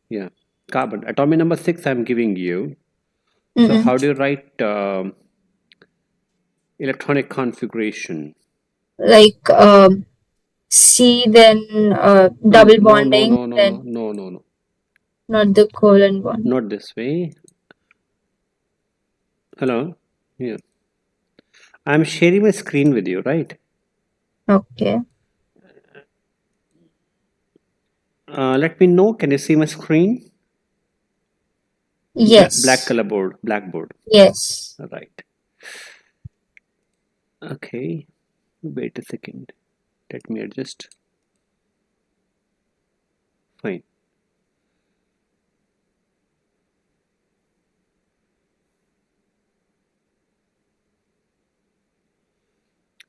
Yeah. Carbon. Atomic number 6 I'm giving you. So how do you write electronic configuration? Like C, then No, double no, no, bonding, no, no, no, then no, no, no. not the covalent one. Not this way. Hello. Yeah. I'm sharing my screen with you, right? Okay. Let me know. Can you see my screen? Black Yes. color board, blackboard. Yes. Right. Okay. Wait a second. Let me adjust. Fine.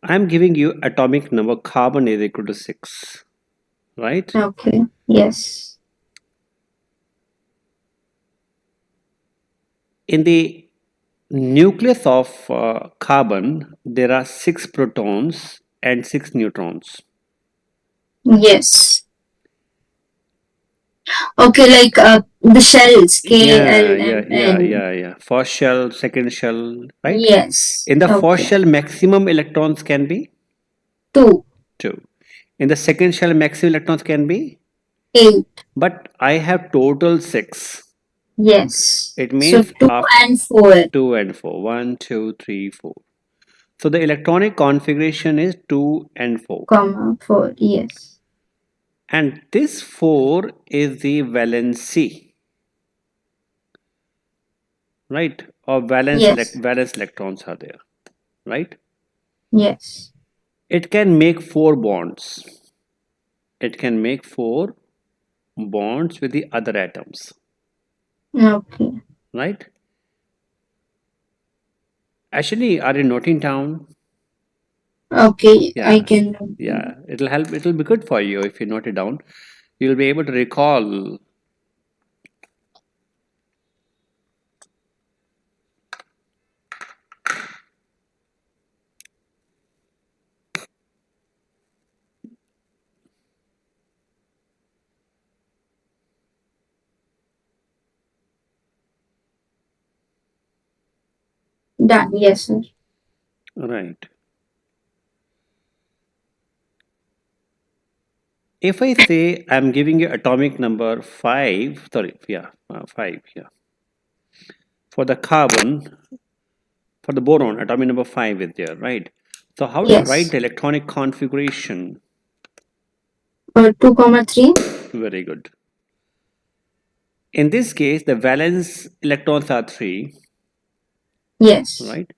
I'm giving you atomic number carbon is equal to 6, right? Okay. Yes. In the nucleus of carbon, there are 6 protons and 6 neutrons. Yes. Okay, like the shells, K, Yeah, L, yeah, M, yeah, N. yeah, yeah. First shell, second shell, right? Yes. In the first Okay. shell, maximum electrons can be Two, 2. In the second shell, maximum electrons can be, eight. but I have total 6. Yes. It So means two and four, 2 and 4. 1, 2, 3, 4. So the electronic configuration is 2 and 4. comma, four. Yes. And this 4 is the valency, right? Or Yes. valence electrons are there, right? Yes. It can make 4 bonds. It can make 4 bonds with the other atoms, Okay. right? Actually, are you noting down? Okay. I Yeah, can. yeah. It'll help. It'll be good for you if you note it down. You'll be able to recall. Done. Yes, sir. Right. If I say I'm giving you atomic number 5, sorry, yeah, 5, yeah. For the carbon, for the boron, atomic number 5 is there, right? So how do you write Yes. the electronic configuration? 2, comma, 3. Very good. In this case, the valence electrons are 3, Yes. right?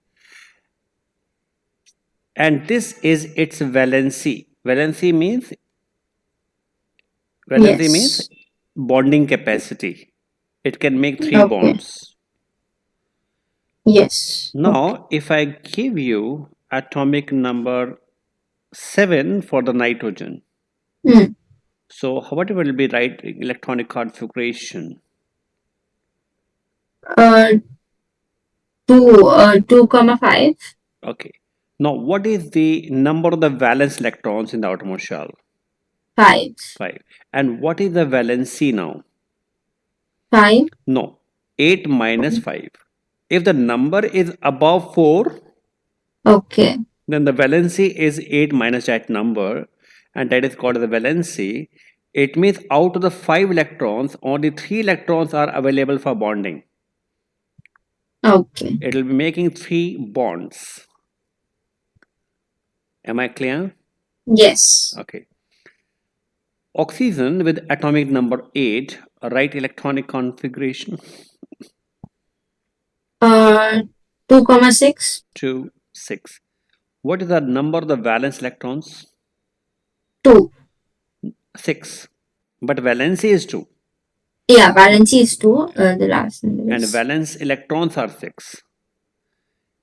And this is its valency. Valency means Yes. bonding capacity. It can make 3 Okay. bonds. Yes. Okay. Now, if I give you atomic number 7 for the nitrogen, Hmm. so what will be right electronic configuration? Uh, 2, comma, 5. Okay. Now, what is the number of the valence electrons in the outermost shell? 5. 5. And what is the valency now? 5. No, 8 minus 5. If the number is above 4, Okay. then the valency is 8 minus that number, and that is called the valency. It means out of the 5 electrons, only 3 electrons are available for bonding. Okay. It will be making 3 bonds. Am I clear? Yes. Okay. Oxygen with atomic number 8, right electronic configuration Uh, 2, comma, 6. 2, 6. What is the number of the valence electrons? 2. 6. But valency is 2. Yeah, valency is 2. The last number And is. valence electrons are 6.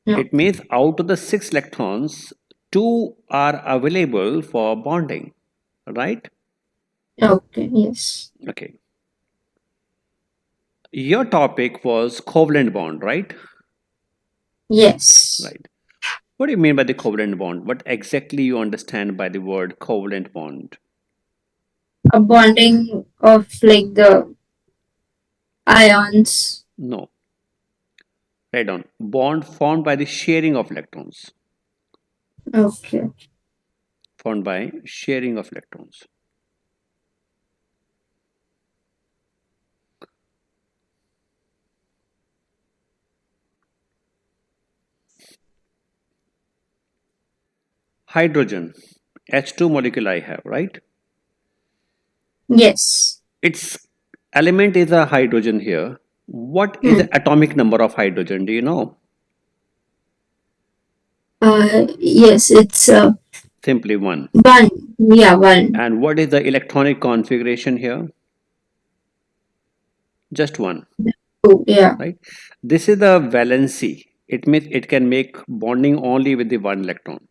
No. It means out of the 6 electrons, 2 are available for bonding, right? Okay. Yes. Okay. Your topic was covalent bond, right? Yes. Right. What do you mean by the covalent bond? What exactly you understand by the word covalent bond? A bonding of like the Ions. No. Write down. Bond formed by the sharing of electrons. Okay. Formed by sharing of electrons. Hydrogen. H2 molecule I have, right? Yes. Its element is a hydrogen here. What is Hmm. the atomic number of hydrogen? Do you know? Yes, it's Simply one. one. Yeah, one. And what is the electronic configuration here? Just one, Two. Yeah. right? This is the valency. It means it can make bonding only with the one electron.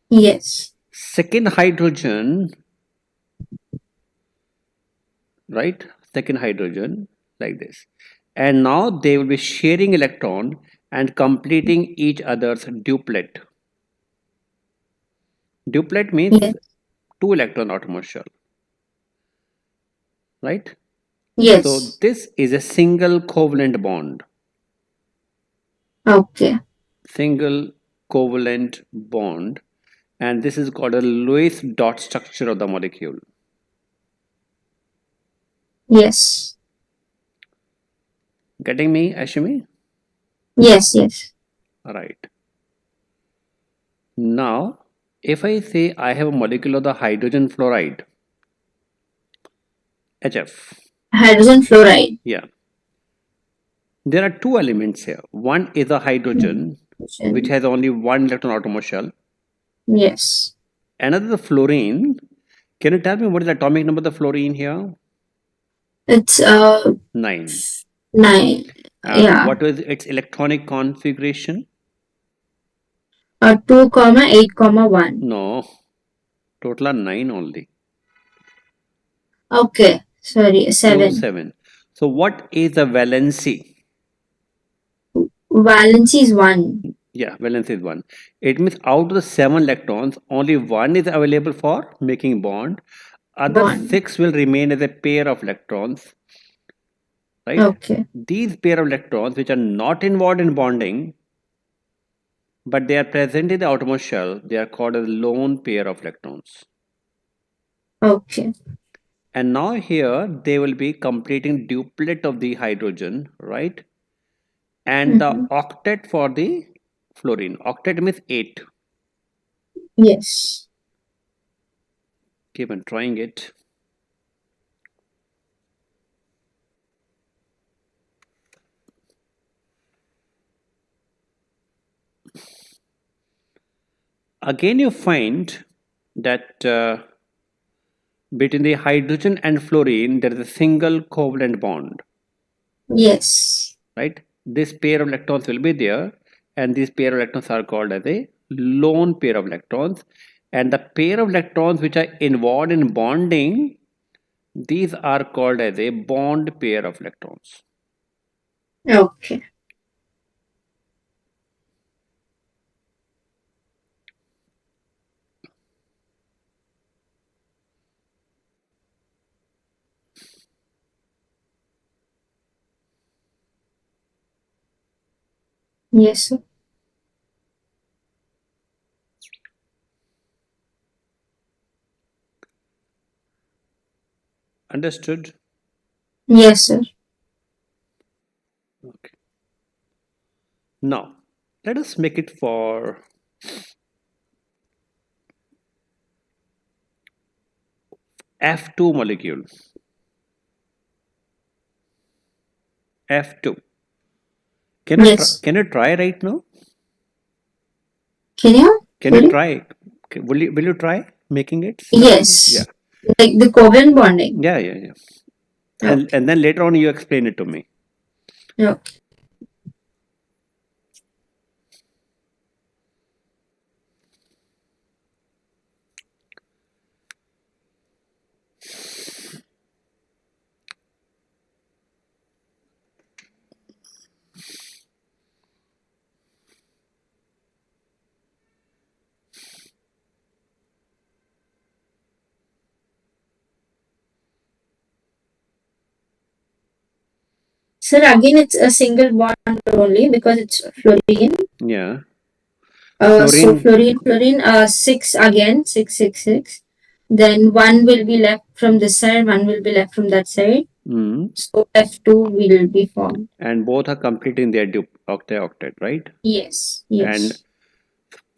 Yes. Second hydrogen, right? Second hydrogen, like this. And now they will be sharing electron and completing each other's duplet. Duplet means Yes. two electron atom shell, right? So Yes. this is a single covalent bond. Okay. Single covalent bond, and this is called a Lewis dot structure of the molecule. Yes. Getting me, Ashimi? Yes. Yes. All right. Now, if I say I have a molecule of the hydrogen fluoride, HF, Hydrogen fluoride. yeah, there are two elements here. One is a hydrogen, which has only one electron atom shell. Yes. Another is the fluorine. Can you tell me what is the atomic number of the fluorine here? It's 9. nine. And Yeah. what is its electronic configuration? 2 comma 8 comma 1. No, total are 9 only. Okay. Sorry. 2, 7. 7. So what is the valency? Valency is 1. Yeah, valence is 1. It means out of the 7 electrons, only 1 is available for making bond. Other 1. 6 will remain as a pair of electrons, right? Okay. These pair of electrons, which are not involved in bonding, but they are present in the outermost shell, they are called as lone pair of electrons. Okay. And now here they will be completing duplet of the hydrogen, right? And the Mm-hmm. octet for the fluorine. Octet means 8. Yes. Keep on trying it. Again, you find that between the hydrogen and fluorine, there is a single covalent bond, Yes. right? This pair of electrons will be there, and these pair of electrons are called as a lone pair of electrons. And the pair of electrons which are involved in bonding, these are called as a bond pair of electrons. Okay. Yes, sir. Understood? Yes, sir. Okay. Now, let us make it for F2 molecule. F2. Yes. Can you try right now? Can you? Can you Sorry? try? Will you try making it? Yeah. Yes. Like the covalent bonding. Yeah, yeah, yeah. Okay. And then later on you explain it to me. Okay. Sir, again, it's a single bond only because it's fluorine. Yeah. So Fluorine. fluorine, 6 again, 6, 6, 6. Then one will be left from this side, one will be left from that side. Mm. So F2 will be formed. And both are completing their octet, right? Yes, And yes,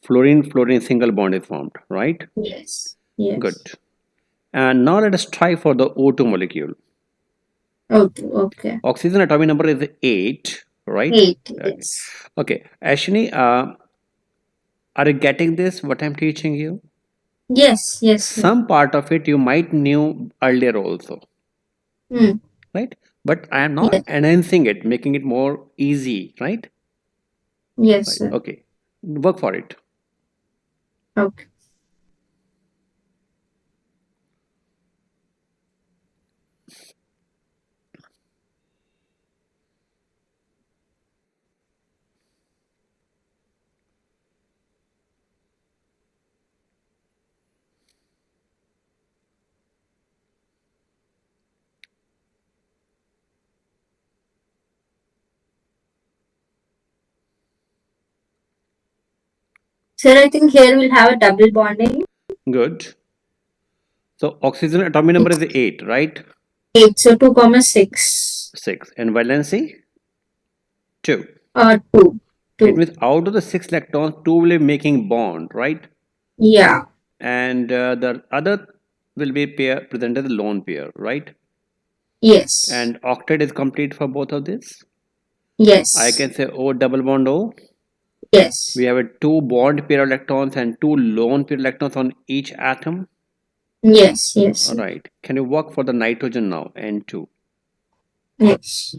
fluorine single bond is formed, right? yes, yes. Good. And now let us try for the O2 molecule. Okay, okay. Oxygen atomic number is 8, right? 8, Okay. yes. Okay. Ashini, are you getting this, what I'm teaching you? Yes, yes, sir. Some part of it you might knew earlier also, Hmm. right? But I am Yes, now enhancing it, making it more easy, right? yes, Right. sir. Okay. Work for it. Okay. Sir, I think here we'll have a double bonding. Good. So oxygen atomic number It's is 8, right? 8, so 2, 6. 6. And valency? 2. 2, It 2. means out of the 6 electrons, 2 will be making bond, right? Yeah. And the other will be pair presented as lone pair, right? Yes. And octet is complete for both of this. I Yes. can say O double bond O. We Yes. have a 2 bond pair electrons and 2 lone pair electrons on each atom. Yes. Yes, All sir. right. Can you work for the nitrogen now? N2. Yes.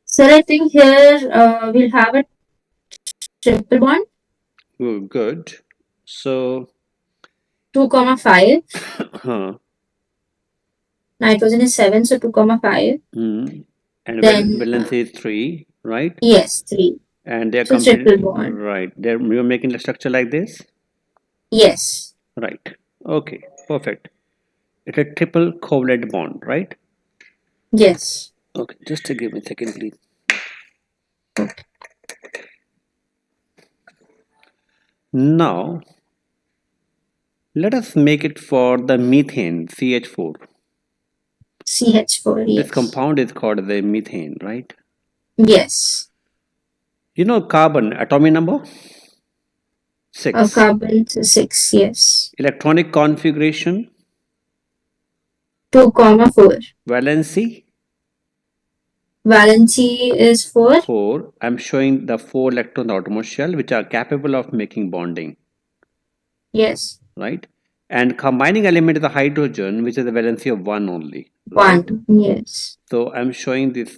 Sir, I think here we'll have a triple bond. Good. So, 2, 5. huh. Nitrogen is 7, so 2, 5. And Then, valency is 3, right? yes, 3. And they're So complete, triple bond. right? You're making the structure like this, Yes. right? Okay, perfect. It's a triple covalent bond, right? Yes. Okay, just to give me a second, please. Okay. Now, let us make it for the methane, CH4. CH4, This yes. compound is called the methane, right? Yes. You know carbon, atomic number? 6. Carbon 6, yes. Electronic configuration, 2, 4. valency, Valency is 4. 4. I'm showing the 4 electrons outermost shell which are capable of making bonding, Yes. right? And combining element is the hydrogen, which is the valency of 1 only, right? 1. Yes. So I'm showing this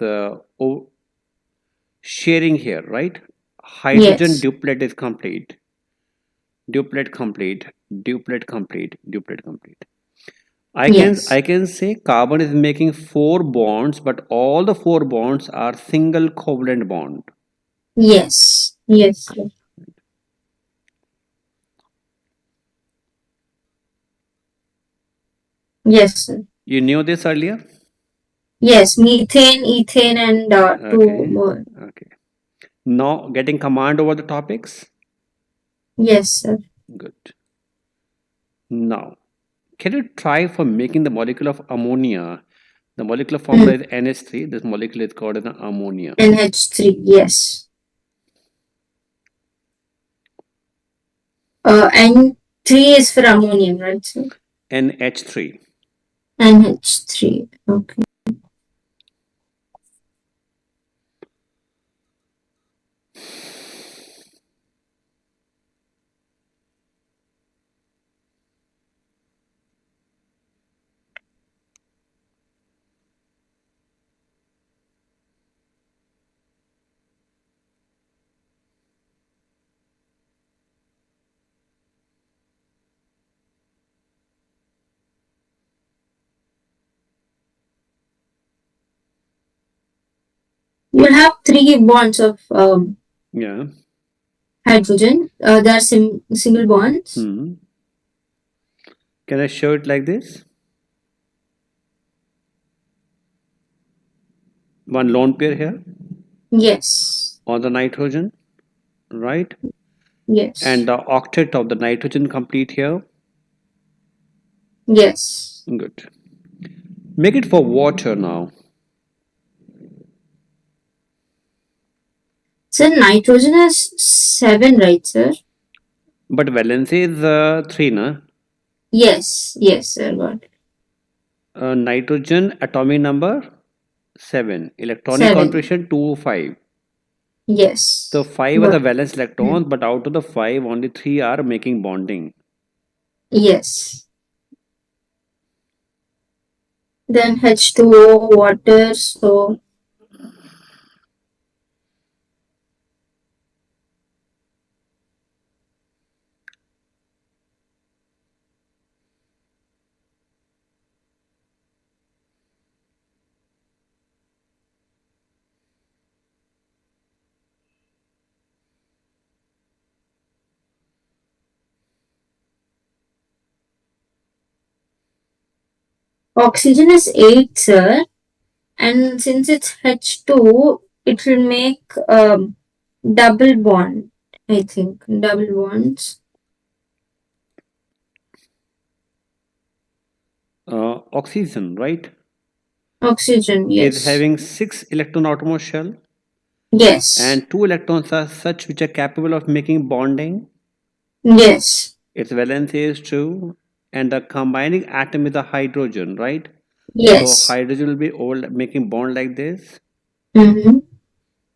sharing here, right? Hydrogen Yes. duplet is complete. Duplet complete, duplet complete, duplet complete. I Yes. can say carbon is making 4 bonds, but all the 4 bonds are single covalent bond. Yes. Yes. Sir. Yes, sir. You knew this earlier? Yes. Methane, ethane, and 2 Okay. more. Okay. Now getting command over the topics? Yes, sir. Good. Now, can you try for making the molecule of ammonia? The molecular formula Mm. is NH3. This molecule is called as ammonia. NH3. Yes. N3 is for ammonium, right, sir? NH3. NH3. Okay. You have three bonds of Yeah. hydrogen. They are single bonds. Hmm. Can I show it like this? One lone pair here Yes. on the nitrogen, right? Yes. And the octet of the nitrogen complete here. Yes. Good. Make it for water now. So nitrogen is 7, right, sir? But valency is 3, na? Yes. Yes, sir. Got it. Nitrogen atomic number 7. Electronic 7. configuration 2, 5. Yes. So 5 are Got the it. valence electrons, but out of the 5, only 3 are making bonding. Yes. Then H2O, water. So oxygen is 8, sir. And since it's H2, it will make double bond, I think. Double bonds. Oxygen, right? Oxygen, Is yes. having 6 electron outermost shell, Yes. and 2 electrons are such which are capable of making bonding. Yes. Its valence is 2, and the combining atom is a hydrogen, right? So Yes. hydrogen will be old, making bond like this. Mm-hmm.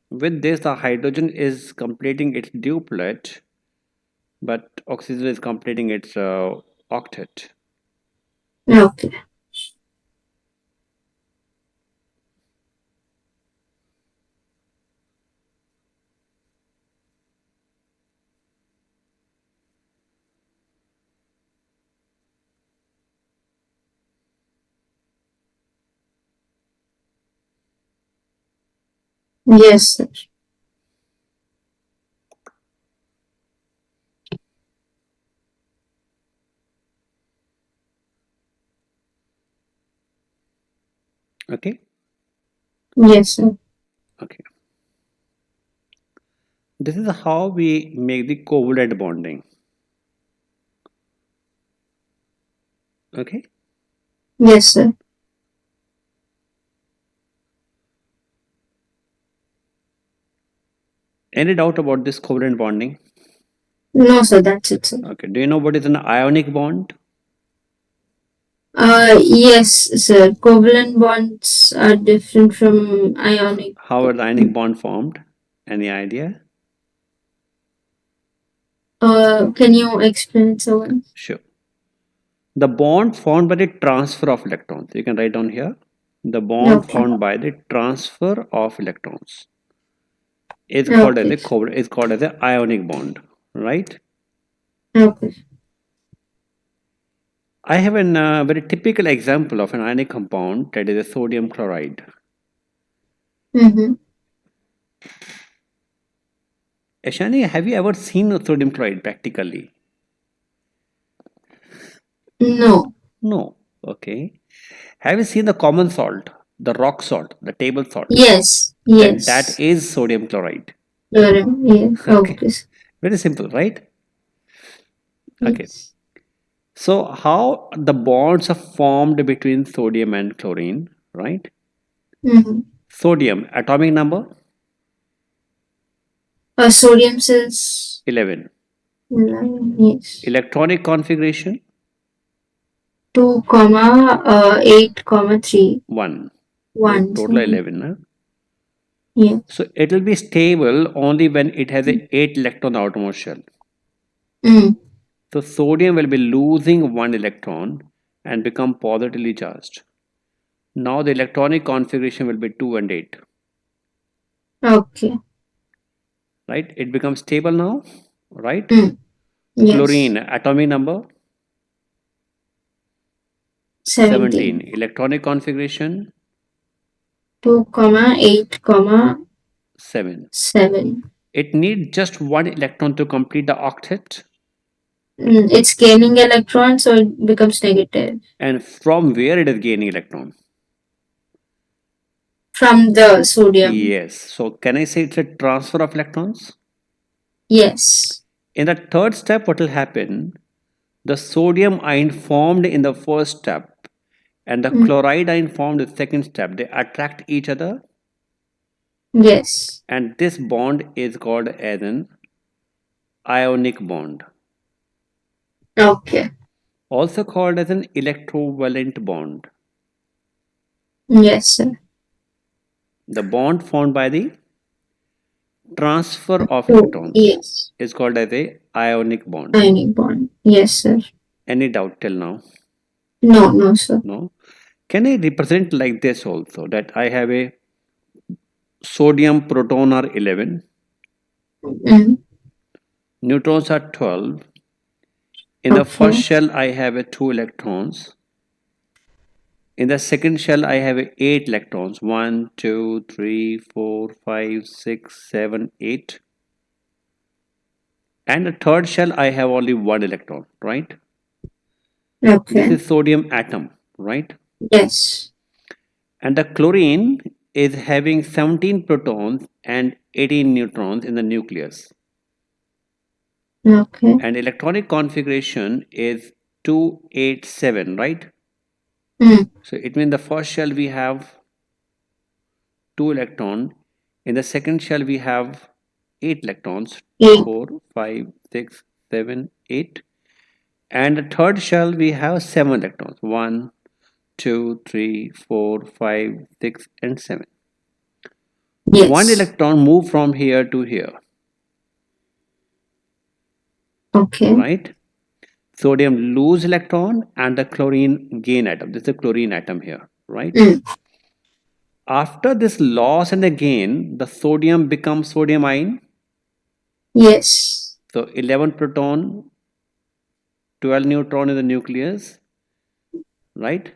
With this, the hydrogen is completing its duplet, but oxygen is completing its octet. Okay. Yes, sir. Okay. Yes, sir. Okay. This is how we make the covalent bonding. Okay. Yes, sir. Any doubt about this covalent bonding? No, sir, that's it, sir. Okay. Do you know what is an ionic bond? Yes, sir. Covalent bonds are different from ionic. How are the ionic bond formed? Any idea? Can you explain it, sir? Sure. The bond formed by the transfer of electrons. You can write down here. The bond Okay. formed by the transfer of electrons is called as Okay. a covalent. Is called as an ionic bond, right? Okay. I have a very typical example of an ionic compound, that is a sodium chloride. Mm-hmm. Ashani, have you ever seen a sodium chloride practically? No. No. Okay. Have you seen the common salt, the rock salt, the table salt? Yes. That Yes. is sodium chloride. Yeah. Okay. Okay. Very simple, right? Okay. Yes. So how the bonds are formed between sodium and chlorine, right? Mm-hmm. Sodium, atomic number Sodium says 11. Yes. Electronic configuration 2, 8, 3. 1. So 1. total 7. 11. Huh? Yes. So it will be stable only when it has a 8 electron outermost shell. Mm. So sodium will be losing 1 electron and become positively charged. Now the electronic configuration will be 2 and 8. Okay. Right? It becomes stable now. Right? Mm. Yes. Chlorine, atomic number 17. 17. Electronic configuration 2, 8, 7. 7. It needs just 1 electron to complete the octet. It's gaining electrons, so it becomes negative. And from where it is gaining electron? From the sodium. Yes. So can I say it's a transfer of electrons? Yes. In the third step, what will happen? The sodium ion formed in the first step and the chloride ion formed in the second step, they attract each other. Yes. And this bond is called as an ionic bond. Okay. Also called as an electrovalent bond. Yes, sir. The bond formed by the transfer of Oh, electrons yes. is called as a ionic bond. Ionic bond. Yes, sir. Any doubt till now? No, no, sir. No. Can I represent like this also, that I have a sodium proton are 11, neutrons are 12. In the first shell I have a 2 electrons. In the second shell I have a 8 electrons. 1, 2, 3, 4, 5, 6, 7, 8. And the third shell I have only 1 electron, right? Okay. This is sodium atom, right? Yes. And the chlorine is having 17 protons and 18 neutrons in the nucleus. Okay. And electronic configuration is 287, right? So it means the first shell we have 2 electron. In the second shell we have 8 electrons. 4, 5, 6, 7, 8. And the third shell we have 7 electrons. 1, 2, 3, 4, 5, 6, and 7. Yes. 1 electron move from here to here. Okay. Right? Sodium lose electron and the chlorine gain atom. This is a chlorine atom here. Right? After this loss and the gain, the sodium becomes sodium ion. Yes. So 11 proton, 12 neutron in the nucleus, right?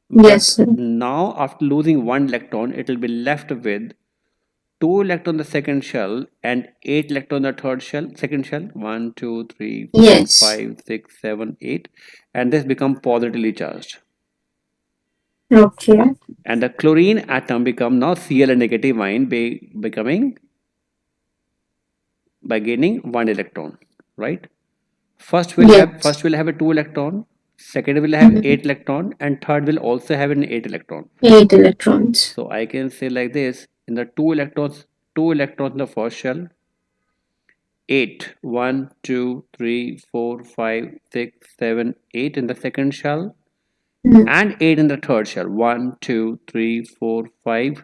Yes. But now after losing 1 electron, it will be left with 2 electron in the second shell and 8 electron in the third shell, second shell. 1, 2, 3, 4, Yes. 5, 6, 7, 8. And this become positively charged. Okay. And the chlorine atom become now Cl negative ion becoming by gaining 1 electron, right? First we'll have a 2 electron, second will have 8 electron, and third will also have an 8 electron. 8 electrons. So I can say like this: in the 2 electrons in the first shell, 8, 1, 2, 3, 4, 5, 6, 7, 8 in the second shell, and 8 in the third shell. 1, 2, 3, 4, 5,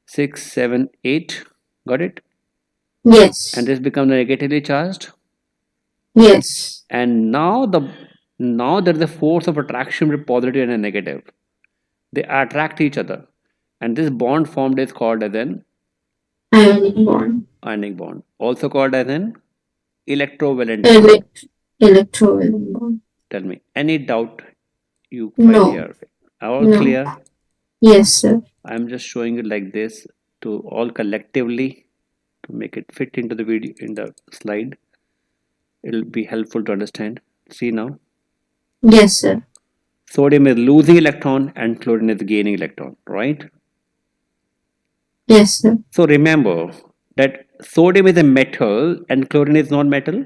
6, 7, 8. Got it? Yes. And this becomes negatively charged. Yes. And now there is a force of attraction with positive and a negative. They attract each other, and this bond formed is called as an ionic bond, also called as an electrovalent bond. Electrovalent bond. Tell me, any doubt you find here? All clear? Yes, sir. I'm just showing it like this to all collectively to make it fit into the video in the slide. It'll be helpful to understand. See now. Yes, sir. Sodium is losing electron and chlorine is gaining electron, right? Yes, sir. So remember that sodium is a metal and chlorine is non-metal.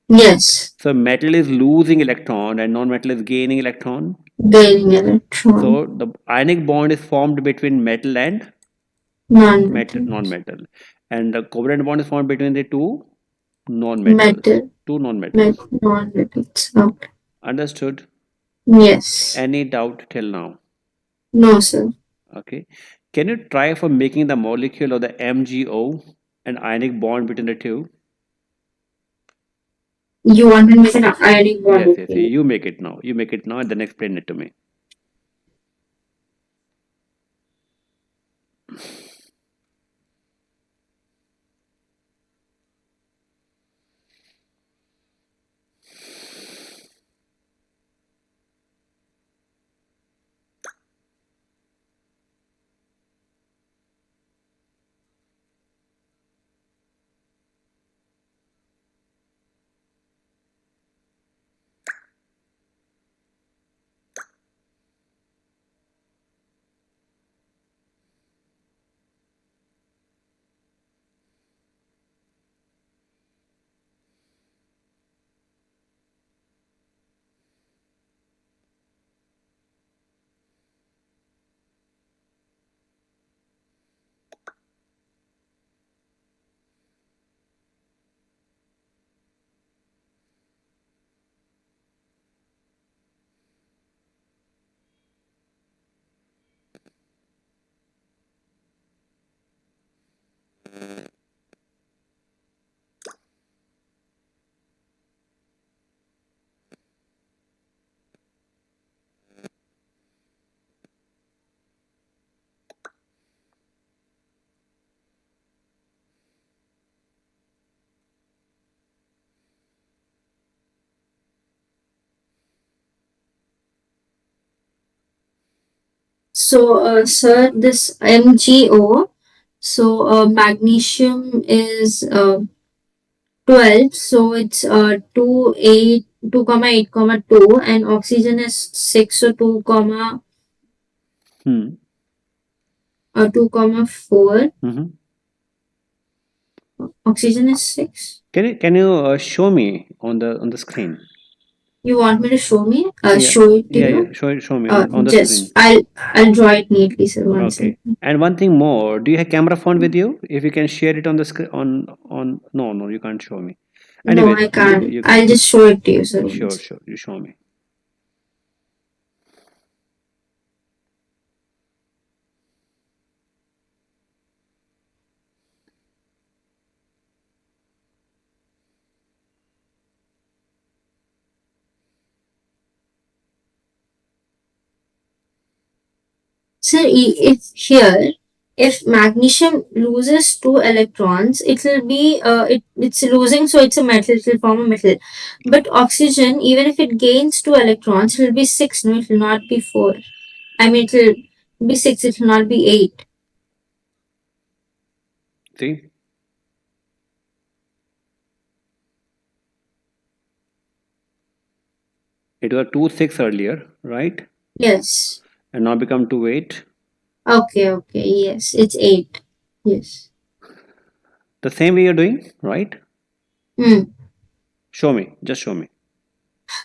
Yes. So metal is losing electron and non-metal is gaining electron. Gaining electron. So the ionic bond is formed between metal and non-metal. And the covalent bond is formed between the two Non-metals. Metal. Two non-metals. Non-metals. Okay. Understood? Yes. Any doubt till now? No, sir. Okay. Can you try for making the molecule of the MgO an ionic bond between the two? You want to make an ionic bond Yes, yes. between it. You make it now. You make it now and then explain it to me. So, sir, this MgO, so magnesium is 12, so it's 2 comma 8 comma 2, and oxygen is 6, so 2 comma Hmm. 2 comma 4. Mm-hmm. Oxygen is 6. Can you show me on the screen? You want me to show me? Yeah, Show it to yeah, yeah. you? Show me on the Just screen. I'll draw it neatly, sir. One Okay. second. And one thing more, do you have camera phone with you? If you can share it on the screen on no, you can't show me. No, Anyways, I you can't. you I'll can just show it to you, sir. sure, Once. sure, you show me. Sir, if here, if magnesium loses 2 electrons, it will be it's losing, so it's a metal. It will form a metal. But oxygen, even if it gains 2 electrons, it will be 6. No, it will not be 4. I mean, it will be 6. It will not be 8. See? It was 2 6 earlier, right? Yes. And now become 2 8. Okay. Okay. Yes, it's 8. Yes. The same way you're doing, right? Hmm. Show me, just show me.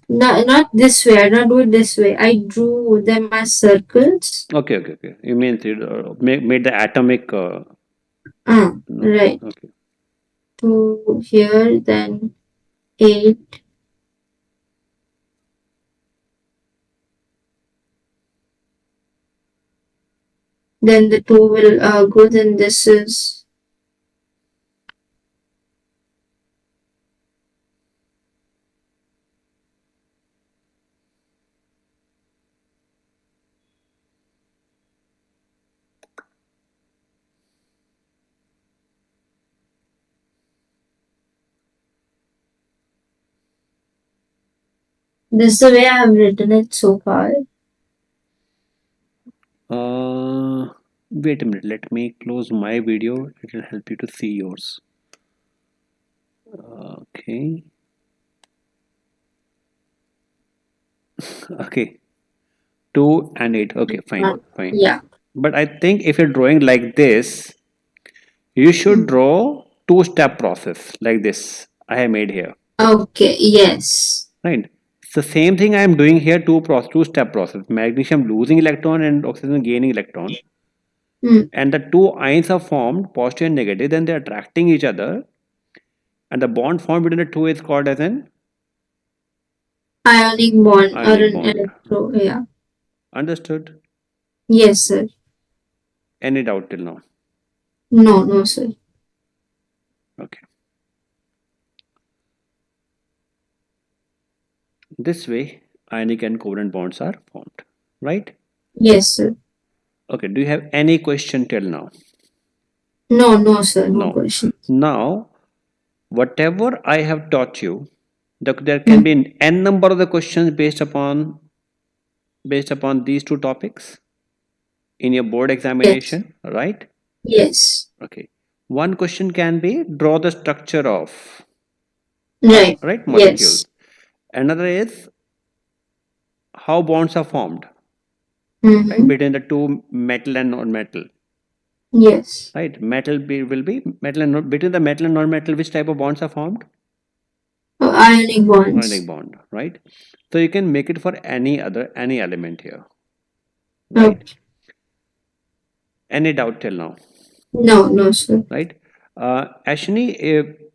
Not this way. I don't do it this way. I drew them as circles. Okay, okay, okay. You mean it, made the atomic no, Right. okay. To here, then 8. Then the 2 will go. Then this is this is the way I have written it so far. Wait a minute, let me close my video. It will help you to see yours. Okay. Okay. 2 and 8. Okay, fine, fine. Yeah. But I think if you're drawing like this, you should draw two-step process like this I have made here. Okay. Yes. Right. It's the same thing I am doing here, two-step process. Magnesium losing electron and oxygen gaining electron. Hmm. And the two ions are formed, positive and negative, then they're attracting each other. And the bond formed between the two is called as an Ionic bond or ionic an bond. electro. Yeah. Understood? Yes, sir. Any doubt till now? No, no, sir. Okay. This way, ionic and covalent bonds are formed, right? Yes, sir. Okay. Do you have any question till now? No, no, sir. No No. questions. Now, whatever I have taught you, there can Hmm. be an n number of the questions based upon these two topics in your board Yes. examination, right? Yes. Okay. One question can be draw the structure of Right. right molecule. Yes. Another is how bonds are formed, right, Mm-hmm. between the two metal and non-metal, Yes. right? Will be metal and between the metal and non-metal. Which type of bonds are formed? Ionic Ionic bonds. bond, right? So you can make it for any element here, right? Okay. Any doubt till now, No, no, sir. right? Ashni,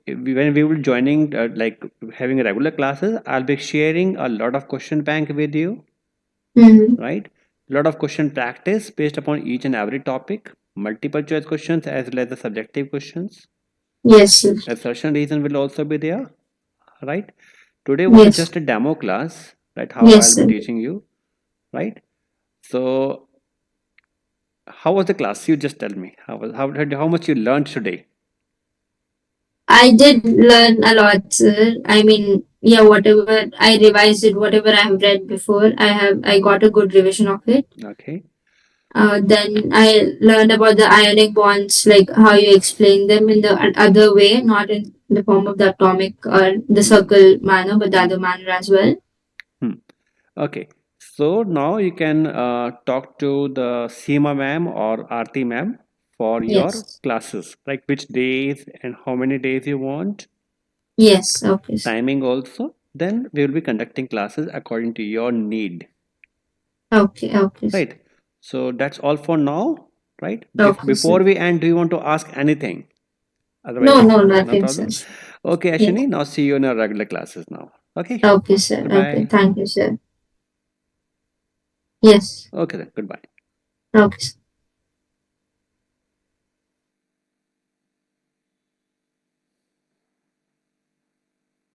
when we will joining like having regular classes, I'll be sharing a lot of question bank with you, Mm-hmm. right? A lot of question practice based upon each and every topic, multiple choice questions as well as the subjective questions. Yes, sir. Assertion reason will also be there, right? Today was Yes. just a demo class, right? How Yes, I'll be sir. teaching you, right? So how was the class? You just tell me. How much you learned today? I did learn a lot, sir. I mean, yeah, whatever I revised it, whatever I have read before, I got a good revision of it. Okay. Then I learned about the ionic bonds, like how you explain them in the other way, not in the form of the atomic or the circle manner, but the other manner as well. Hmm. Okay. So now you can talk to the Seema ma'am or Aarti ma'am for your Yes. classes, like which days and how many days you want, Yes. Okay. timing also. Then we will be conducting classes according to your need, Okay. Okay. right? So that's all for now, right? Okay, Before sir. we end, do you want to ask anything? No, Otherwise, no, no nothing, sir. problem. Okay, Yeah. Ashini, now see you in our regular classes now. Okay, Okay, sir. Okay. goodbye. Thank you, sir. Yes. Okay then, goodbye. Okay, sir.